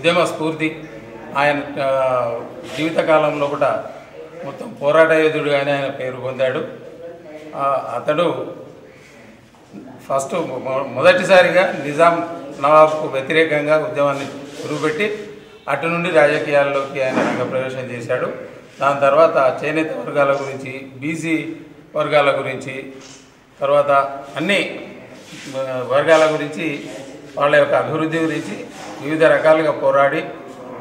ఉద్యమ స్ఫూర్తి ఆయన జీవితకాలంలో కూడా మొత్తం పోరాట యోధుడుగానే ఆయన పేరు పొందాడు. అతడు మొదటిసారిగా నిజాం నవాబ్కు వ్యతిరేకంగా ఉద్యమాన్ని గురుపెట్టి అటు నుండి రాజకీయాల్లోకి ఆయన రంగప్రవేశం చేశాడు. దాని తర్వాత చేనేత వర్గాల గురించి, బీసీ వర్గాల గురించి, తర్వాత అన్ని వర్గాల గురించి, వాళ్ళ యొక్క అభివృద్ధి గురించి వివిధ రకాలుగా పోరాడి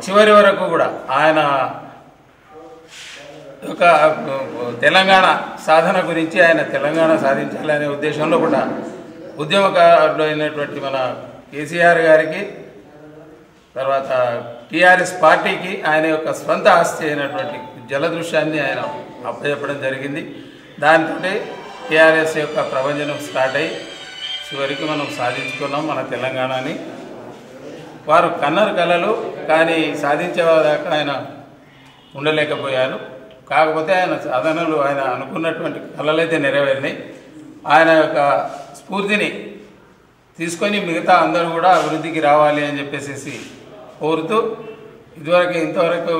చివరి వరకు కూడా ఆయన ఒక తెలంగాణ సాధన గురించి, ఆయన తెలంగాణ సాధించాలనే ఉద్దేశంలో కూడా ఉద్యమకారుడు అయినటువంటి మన కేసీఆర్ గారికి, తర్వాత టీఆర్ఎస్ పార్టీకి ఆయన యొక్క స్వంత ఆస్తి అయినటువంటి జలదృశ్యాన్ని ఆయన అప్పచెప్పడం జరిగింది. దాంతో టీఆర్ఎస్ యొక్క ప్రభంజనం స్టార్ట్ అయ్యి చివరికి మనం సాధించుకున్నాం మన తెలంగాణని. వారు కన్నరు కలలు, కానీ సాధించేదాకా ఆయన ఉండలేకపోయారు. కాకపోతే ఆయన సాధనలు, ఆయన అనుకున్నటువంటి కళలైతే నెరవేరినాయి. ఆయన యొక్క స్ఫూర్తిని తీసుకొని మిగతా అందరూ కూడా అభివృద్ధికి రావాలి అని చెప్పేసి కోరుతూ ఇంతవరకు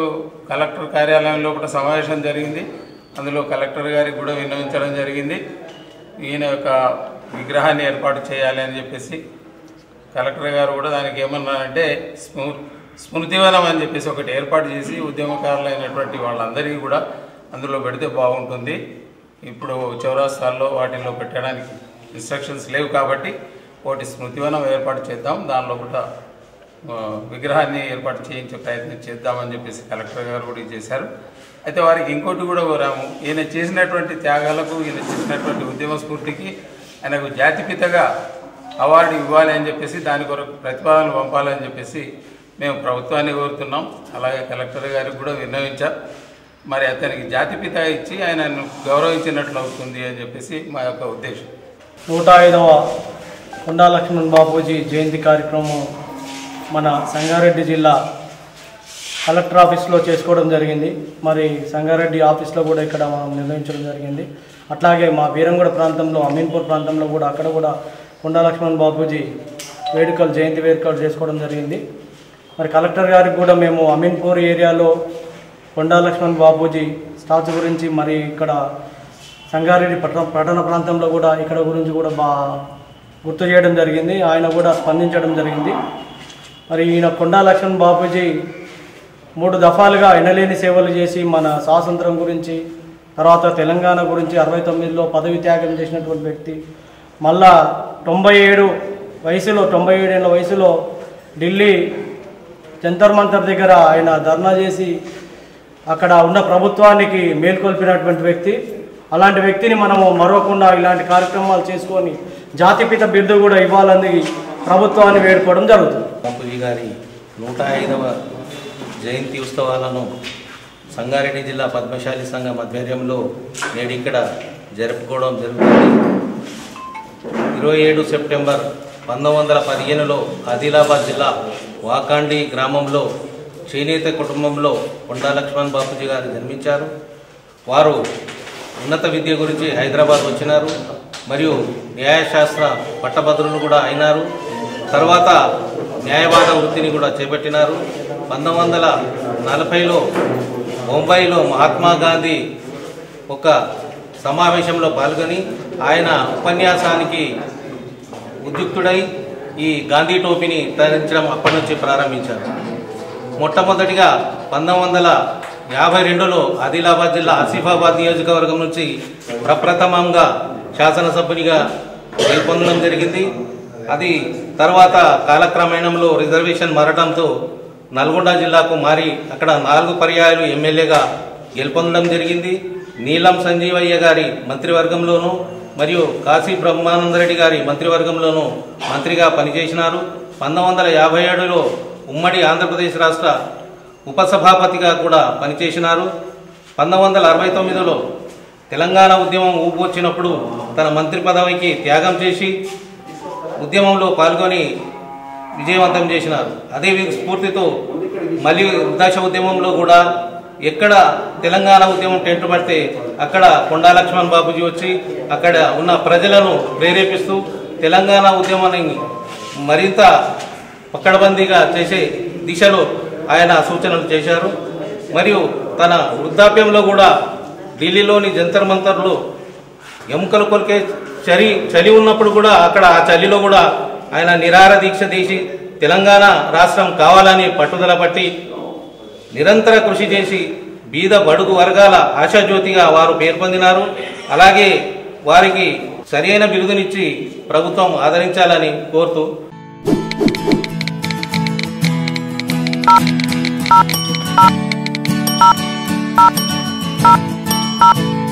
కలెక్టర్ కార్యాలయంలో కూడా సమావేశం జరిగింది. అందులో కలెక్టర్ గారికి కూడా విన్నవించడం జరిగింది. ఈయన యొక్క విగ్రహాన్ని ఏర్పాటు చేయాలి అని చెప్పేసి కలెక్టర్ గారు కూడా దానికి ఏమన్నారంటే స్మృతివనం అని చెప్పేసి ఒకటి ఏర్పాటు చేసి ఉద్యమకారులైనటువంటి వాళ్ళందరికీ కూడా అందులో పెడితే బాగుంటుంది. ఇప్పుడు చౌరాస్తాల్లో వాటిల్లో పెట్టడానికి ఇన్స్ట్రక్షన్స్ లేవు కాబట్టి ఒకటి స్మృతివనం ఏర్పాటు చేద్దాం, దానిలో కూడా విగ్రహాన్ని ఏర్పాటు చేయించే ప్రయత్నం చేద్దామని చెప్పేసి కలెక్టర్ గారు కూడా చేశారు. అయితే వారికి ఇంకోటి కూడా కోరాము, ఈయన చేసినటువంటి త్యాగాలకు, ఈయన చేసినటువంటి ఉద్యమ స్ఫూర్తికి ఆయనకు జాతిపితగా అవార్డు ఇవ్వాలి అని చెప్పేసి దాని కొరకు ప్రతిపాదనలు పంపాలని చెప్పేసి మేము ప్రభుత్వాన్ని కోరుతున్నాం. అలాగే కలెక్టర్ గారికి కూడా విన్నవించాం. మరి అతనికి జాతిపిత ఇచ్చి ఆయనను గౌరవించినట్లు అవుతుంది అని చెప్పేసి మా యొక్క ఉద్దేశం. 105వ కొండా లక్ష్మణ్ బాపూజీ జయంతి కార్యక్రమం మన సంగారెడ్డి జిల్లా కలెక్టర్ ఆఫీస్లో చేసుకోవడం జరిగింది. మరి సంగారెడ్డి ఆఫీస్లో కూడా ఇక్కడ మనం నిర్వహించడం జరిగింది. అట్లాగే మా బీరంగూడ ప్రాంతంలో, అమీన్పూర్ ప్రాంతంలో కూడా అక్కడ కూడా కొండా లక్ష్మణ్ బాపూజీ జయంతి వేడుకలు చేసుకోవడం జరిగింది. మరి కలెక్టర్ గారికి కూడా మేము అమీన్పూర్ ఏరియాలో కొండా లక్ష్మణ్ బాపూజీ స్టాచ్యూ గురించి, మరి ఇక్కడ సంగారెడ్డి పట్టణ ప్రాంతంలో కూడా ఇక్కడ గురించి కూడా గుర్తు చేయడం జరిగింది. ఆయన కూడా స్పందించడం జరిగింది. మరి ఈయన కొండా లక్ష్మణ్ బాపూజీ 3 దఫాలుగా ఎనలేని సేవలు చేసి మన స్వాతంత్రం గురించి, తర్వాత తెలంగాణ గురించి 69లో పదవి త్యాగం చేసినటువంటి వ్యక్తి. మళ్ళా 97 ఏళ్ళ వయసులో ఢిల్లీ జంతర్ మంతర్ దగ్గర ఆయన ధర్నా చేసి అక్కడ ఉన్న ప్రభుత్వానికి మేల్కొల్పినటువంటి వ్యక్తి. అలాంటి వ్యక్తిని మనము మరవకుండా ఇలాంటి కార్యక్రమాలు చేసుకొని జాతిపిత బిరుదు కూడా ఇవ్వాలని ప్రభుత్వాన్ని వేడుకోవడం జరుగుతుంది. బాపూజీ గారి 105వ జయంతి ఉత్సవాలను సంగారెడ్డి జిల్లా పద్మశాలి సంఘం ఆధ్వర్యంలో నేడు ఇక్కడ జరుపుకోవడం జరుగుతుంది. 27 సెప్టెంబర్ 1915లో ఆదిలాబాద్ జిల్లా వాకాండి గ్రామంలో చేనేత కుటుంబంలో కొండా లక్ష్మణ్ బాపూజీ గారు జన్మించారు. వారు ఉన్నత విద్య గురించి హైదరాబాద్ వచ్చినారు మరియు న్యాయశాస్త్ర పట్టభద్రులు కూడా అయినారు. తర్వాత న్యాయవాద వృత్తిని కూడా చేపట్టినారు. 1940లో ముంబైలో మహాత్మా గాంధీ ఒక సమావేశంలో పాల్గొని ఆయన ఉపన్యాసానికి ఉద్యుక్తుడై ఈ గాంధీ టోపీని ధరించడం అప్పటి నుంచి ప్రారంభించారు. మొట్టమొదటిగా 1952లో ఆదిలాబాద్ జిల్లా ఆసిఫాబాద్ నియోజకవర్గం నుంచి ప్రప్రథమంగా శాసనసభ్యునిగా గెలుపొందడం జరిగింది. అది తర్వాత కాలక్రమేణంలో రిజర్వేషన్ మారడంతో నల్గొండ జిల్లాకు మారి అక్కడ 4 పర్యాయాలు ఎమ్మెల్యేగా గెలుపొందడం జరిగింది. నీలం సంజీవయ్య గారి మంత్రివర్గంలోనూ మరియు కాశీ బ్రహ్మానందరెడ్డి గారి మంత్రివర్గంలోనూ మంత్రిగా పనిచేసినారు. 1957లో ఉమ్మడి ఆంధ్రప్రదేశ్ రాష్ట్ర ఉపసభాపతిగా కూడా పనిచేసినారు. 1969లో తెలంగాణ ఉద్యమం ఊపు వచ్చినప్పుడు తన మంత్రి పదవికి త్యాగం చేసి ఉద్యమంలో పాల్గొని విజయవంతం చేసినారు. అదే స్ఫూర్తితో మళ్ళీ వృద్ధాశ ఉద్యమంలో కూడా ఎక్కడ తెలంగాణ ఉద్యమం టెంటు పడితే అక్కడ కొండా లక్ష్మణ్ బాపూజీ వచ్చి అక్కడ ఉన్న ప్రజలను ప్రేరేపిస్తూ తెలంగాణ ఉద్యమాన్ని మరింత పక్కడబందీగా చేసే దిశలో ఆయన సూచనలు చేశారు. మరియు తన వృద్ధాప్యంలో కూడా ఢిల్లీలోని జంతర్ మంతర్లో ఎముకలు కొరికే చలి ఉన్నప్పుడు కూడా అక్కడ ఆ చలిలో కూడా ఆయన నిరాహార దీక్ష చేసి తెలంగాణ రాష్ట్రం కావాలని పట్టుదల పట్టి నిరంతర కృషి చేసి బీద బడుగు వర్గాల ఆశాజ్యోతిగా వారు పేర్కొందినారు. అలాగే వారికి సరైన బిరుదునిచ్చి ప్రభుత్వం ఆదరించాలని కోరుతూ